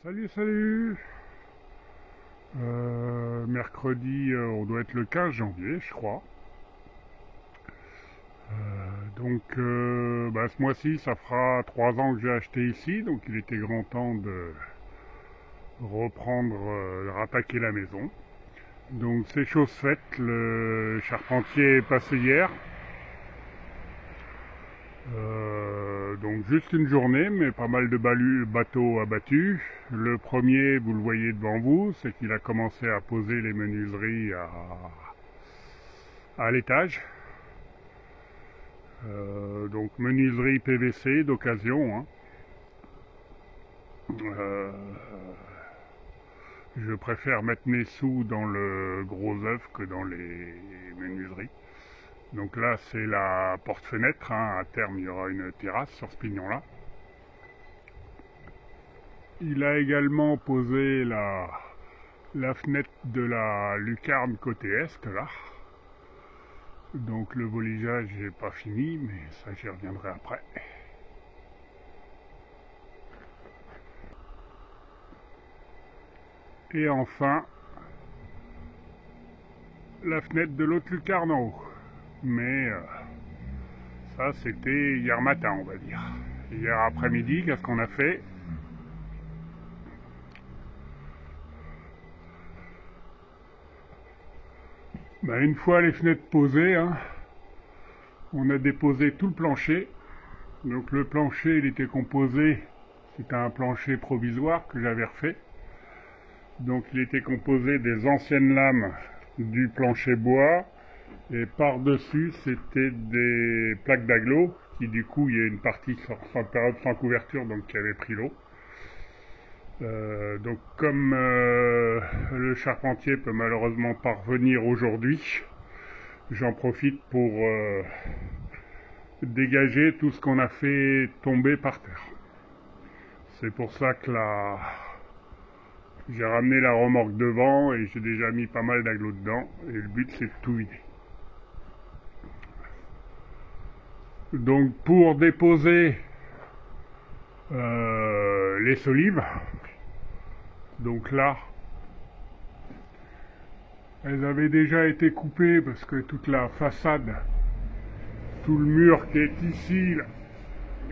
Salut, salut. Mercredi, on doit être le 15 janvier, je crois. Ce mois-ci, ça fera 3 ans que j'ai acheté ici, donc il était grand temps de reprendre, de rattaquer la maison. Donc c'est chose faite, le charpentier est passé hier. Donc juste une journée, mais pas mal de bateaux abattus. Le premier, vous le voyez devant vous, c'est qu'il a commencé à poser les menuiseries à l'étage. Donc menuiserie PVC d'occasion. Je préfère mettre mes sous dans le gros œuf que dans les menuiseries. Donc là, c'est la porte-fenêtre. À terme, il y aura une terrasse sur ce pignon-là. Il a également posé la fenêtre de la lucarne côté est, là. Donc le voligeage n'est pas fini, mais ça, j'y reviendrai après. Et enfin, la fenêtre de l'autre lucarne en haut. Mais ça, c'était hier matin, on va dire. Hier après-midi, qu'est-ce qu'on a fait? Une fois les fenêtres posées, on a déposé tout le plancher. Donc le plancher, il était composé, c'était un plancher provisoire que j'avais refait. Donc il était composé des anciennes lames du plancher bois, et par-dessus c'était des plaques d'agglo, qui du coup il y a une partie sans période sans couverture, donc qui avait pris l'eau. Donc comme le charpentier peut malheureusement pas revenir aujourd'hui, j'en profite pour dégager tout ce qu'on a fait tomber par terre. C'est pour ça que j'ai ramené la remorque devant et j'ai déjà mis pas mal d'agglo dedans, et le but c'est de tout vider. Donc pour déposer les solives, donc là, elles avaient déjà été coupées parce que toute la façade, tout le mur qui est ici là,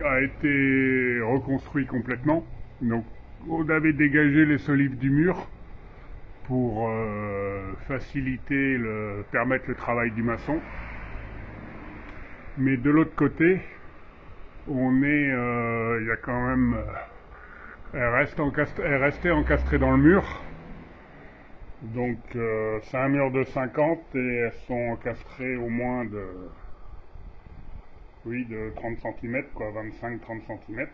a été reconstruit complètement. Donc on avait dégagé les solives du mur pour permettre le travail du maçon. Mais de l'autre côté, il y a quand même, elle restait encastrée dans le mur. Donc c'est un mur de 50 et elles sont encastrées au moins de 30 cm, 25-30 cm.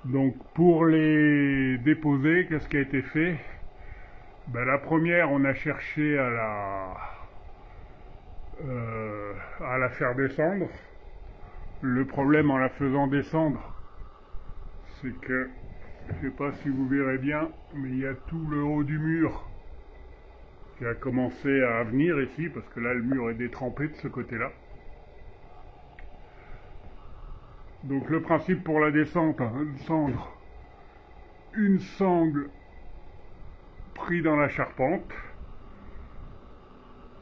Donc pour les déposer, qu'est-ce qui a été fait? La première, on a cherché à la faire descendre. Le problème en la faisant descendre, c'est que, je ne sais pas si vous verrez bien, mais il y a tout le haut du mur qui a commencé à venir ici, parce que là le mur est détrempé de ce côté-là. Donc le principe pour la descente, descendre une sangle prise dans la charpente,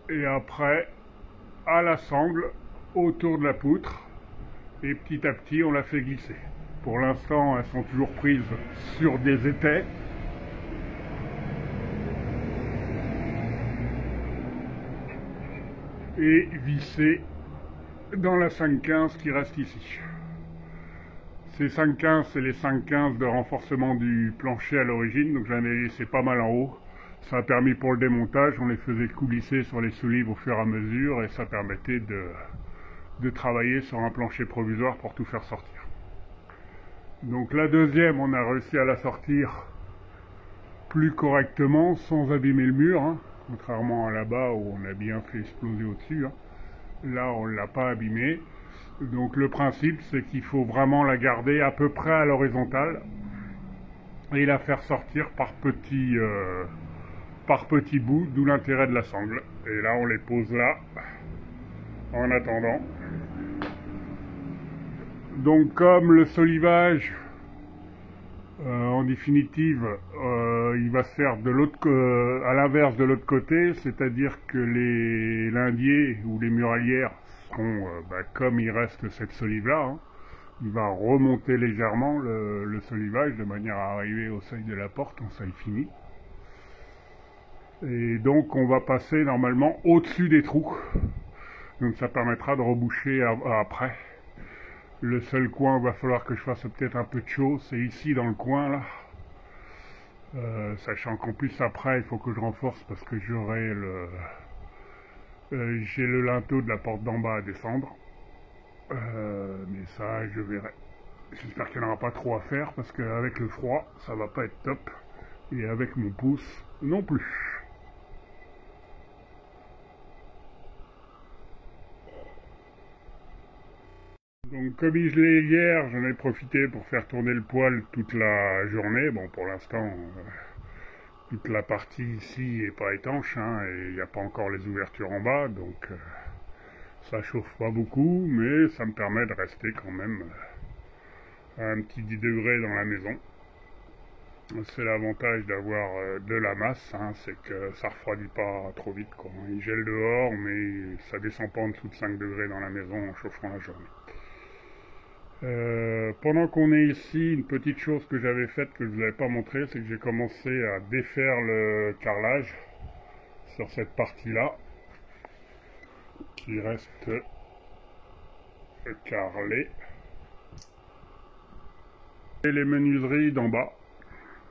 et après à la sangle autour de la poutre, et petit à petit on la fait glisser. Pour l'instant elles sont toujours prises sur des étais. Et vissées dans la 515 qui reste ici. Ces 515, c'est les 515 de renforcement du plancher à l'origine, donc j'en ai laissé pas mal en haut. Ça a permis pour le démontage, on les faisait coulisser sur les solives au fur et à mesure, et ça permettait de travailler sur un plancher provisoire pour tout faire sortir. Donc la deuxième, on a réussi à la sortir plus correctement, sans abîmer le mur, contrairement à là-bas où on a bien fait exploser au-dessus. Là, on ne l'a pas abîmé. Donc le principe, c'est qu'il faut vraiment la garder à peu près à l'horizontale et la faire sortir par petits bouts, d'où l'intérêt de la sangle. Et là, on les pose là, en attendant. Donc comme le solivage En définitive, il va se faire à l'inverse de l'autre côté, c'est-à-dire que les lindiers ou les muralières seront, comme il reste cette solive-là, hein, il va remonter légèrement le solivage de manière à arriver au seuil de la porte en seuil fini. Et donc on va passer normalement au-dessus des trous. Donc ça permettra de reboucher après. Le seul coin où il va falloir que je fasse peut-être un peu de chaud, c'est ici dans le coin là. Sachant qu'en plus après il faut que je renforce parce que j'ai le linteau de la porte d'en bas à descendre. Mais ça je verrai. J'espère qu'il n'y en aura pas trop à faire parce qu'avec le froid ça va pas être top. Et avec mon pouce non plus. Donc comme je l'ai hier, j'en ai profité pour faire tourner le poêle toute la journée. Bon, pour l'instant, toute la partie ici est pas étanche, hein, et il n'y a pas encore les ouvertures en bas, donc ça chauffe pas beaucoup, mais ça me permet de rester quand même à un petit 10 degrés dans la maison. C'est l'avantage d'avoir de la masse, hein, c'est que ça refroidit pas trop vite, quoi. Il gèle dehors, mais ça descend pas en dessous de 5 degrés dans la maison en chauffant la journée. Pendant qu'on est ici, une petite chose que j'avais faite que je ne vous avais pas montré, c'est que j'ai commencé à défaire le carrelage sur cette partie-là, qui reste carrelée. Et les menuiseries d'en bas.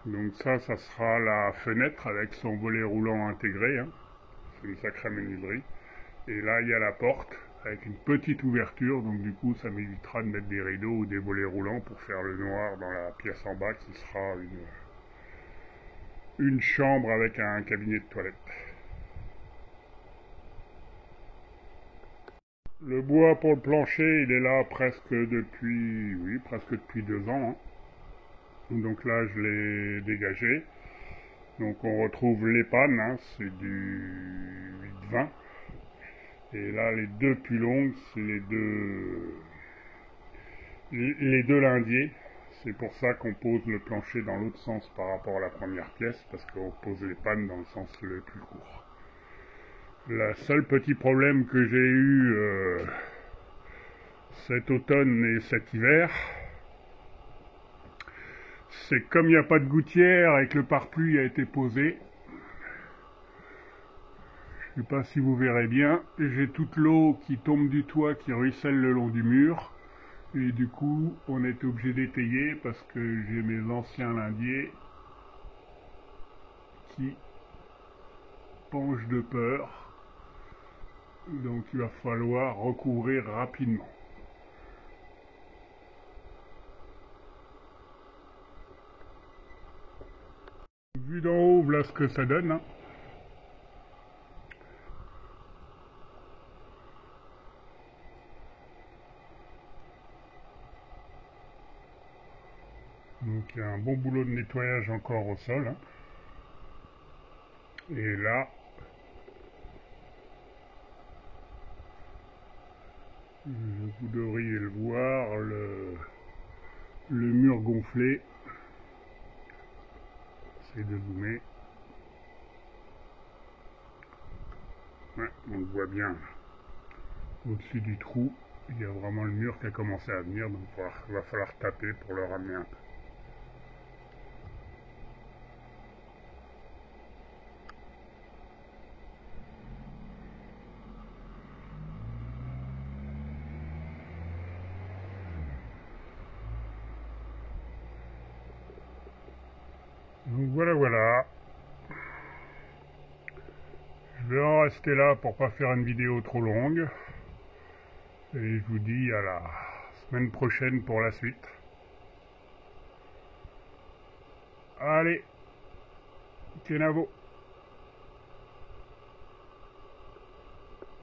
Donc ça sera la fenêtre avec son volet roulant intégré, hein. C'est une sacrée menuiserie. Et là, il y a la porte avec une petite ouverture, donc du coup, ça m'évitera de mettre des rideaux ou des volets roulants pour faire le noir dans la pièce en bas qui sera une chambre avec un cabinet de toilette. Le bois pour le plancher, il est là presque depuis 2 ans, hein. Donc là, je l'ai dégagé. Donc on retrouve les pannes, hein, c'est du 8-20. Et là, les deux plus longues, c'est les deux lindiers. C'est pour ça qu'on pose le plancher dans l'autre sens par rapport à la première pièce, parce qu'on pose les pannes dans le sens le plus court. Le seul petit problème que j'ai eu cet automne et cet hiver, c'est comme il n'y a pas de gouttière et que le pare-pluie a été posé, je ne sais pas si vous verrez bien, j'ai toute l'eau qui tombe du toit qui ruisselle le long du mur, et du coup on est obligé d'étayer parce que j'ai mes anciens lindiers qui penchent de peur, donc il va falloir recouvrir rapidement. Vu d'en haut, voilà ce que ça donne, hein. Donc il y a un bon boulot de nettoyage encore au sol, hein. Et là, vous devriez le voir, le mur gonflé. J'essaie de zoomer. Ouais, on le voit bien. Au-dessus du trou, il y a vraiment le mur qui a commencé à venir, donc il va falloir taper pour le ramener un peu. Donc voilà. Je vais en rester là pour pas faire une vidéo trop longue. Et je vous dis à la semaine prochaine pour la suite. Allez, Kenavo.